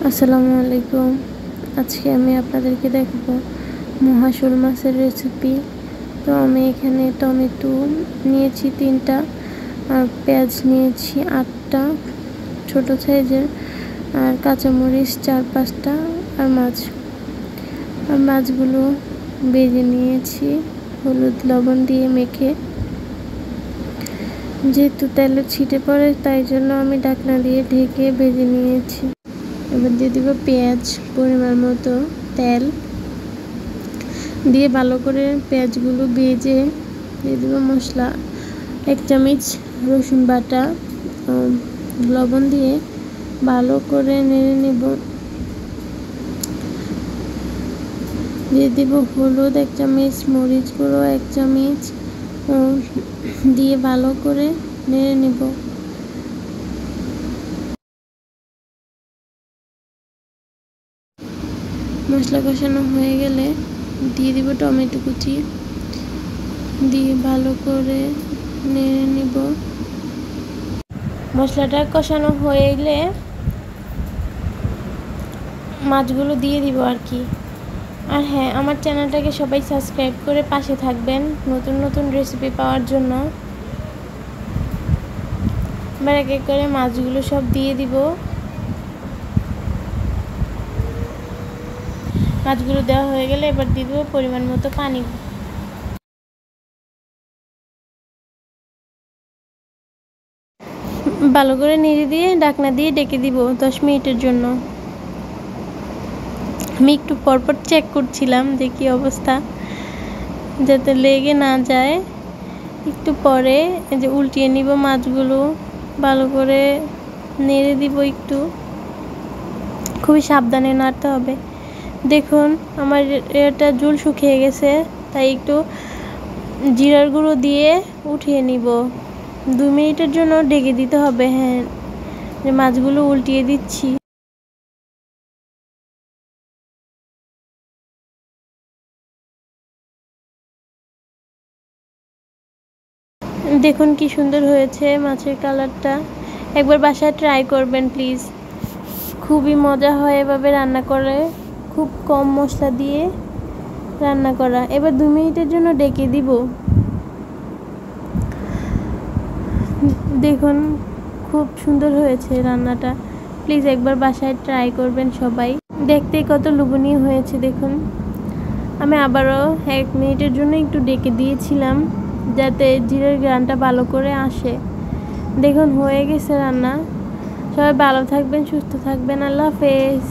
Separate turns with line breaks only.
আসসালামু আলাইকুম। আজকে আমি আপনাদেরকে দেখাবো মহাশোল মাছের রেসিপি। তো আমি এখানে টমেটো নিয়েছি 3টা, আর পেঁয়াজ নিয়েছি 8টা ছোট সাইজের, আর কাঁচামরিচ 4-5টা, আর মাছগুলো ভেজে নিয়েছি হলুদ লবণ দিয়ে মেখে। যেহেতু তেলের ছিটে পড়ে তাই জন্য আমি ঢাকনা দিয়ে ঢেকে ভেজে নিয়েছি। এবার দিয়ে দিব পেঁয়াজ, পরিমাণ মতো তেল দিয়ে ভালো করে পেঁয়াজগুলো ভেজে দিয়ে দিব মশলা, 1 চামচ রসুন বাটা, লবণ দিয়ে ভালো করে নেড়ে নেব। দিয়ে দিব হলুদ 1 চামচ, মরিচ গুঁড়ো 1 চামচ দিয়ে ভালো করে নেড়ে নেব। মশলা কষানো হয়ে গেলে দিয়ে দিব টমেটো কুচি, দিয়ে ভালো করে নেড়ে নিব। মশলাটা কষানো হয়ে মাছগুলো দিয়ে দিব আর কি। আর হ্যাঁ, আমার চ্যানেলটাকে সবাই সাবস্ক্রাইব করে পাশে থাকবেন নতুন নতুন রেসিপি পাওয়ার জন্য। এবার এক এক করে মাছগুলো সব দিয়ে দিব। মাছগুলো দেওয়া হয়ে গেলে এবার দিয়ে দেবো পরিমাণ মতো পানি। ভালো করে নেড়ে দিয়ে ঢাকনা দিয়ে ডেকে দিব 10 মিনিটের জন্য। আমি একটু পরপর চেক করছিলাম যে কী অবস্থা, যাতে লেগে না যায়। একটু পরে এই যে উল্টিয়ে নিব, মাছগুলো ভালো করে নেড়ে দিব। একটু খুবই সাবধানে নাড়তে হবে। দেখুন আমার এটা ঝোল শুকিয়ে গেছে, তাই একটু জিরার গুঁড়ো দিয়ে উঠিয়ে নিব। 2 মিনিটের জন্য ঢেকে দিতে হবে। হ্যাঁ, যে মাছগুলো উল্টিয়ে দিচ্ছি। দেখুন কি সুন্দর হয়েছে মাছের কালারটা। একবার বাসায় ট্রাই করবেন প্লিজ, খুবই মজা হয় এভাবে রান্না করে, খুব কম মশলা দিয়ে রান্না করা। এবার 2 মিনিটের জন্য ডেকে দিব। দেখুন খুব সুন্দর হয়েছে রান্নাটা, প্লিজ একবার বাসায় ট্রাই করবেন সবাই। দেখতেই কত লোভনীয় হয়েছে দেখুন। আমি আবারও 1 মিনিটের জন্য একটু ডেকে দিয়েছিলাম যাতে জিরের ঘ্রাণটা ভালো করে আসে। দেখুন হয়ে গেছে রান্না। সবাই ভালো থাকবেন, সুস্থ থাকবেন। আল্লাহ হাফেজ।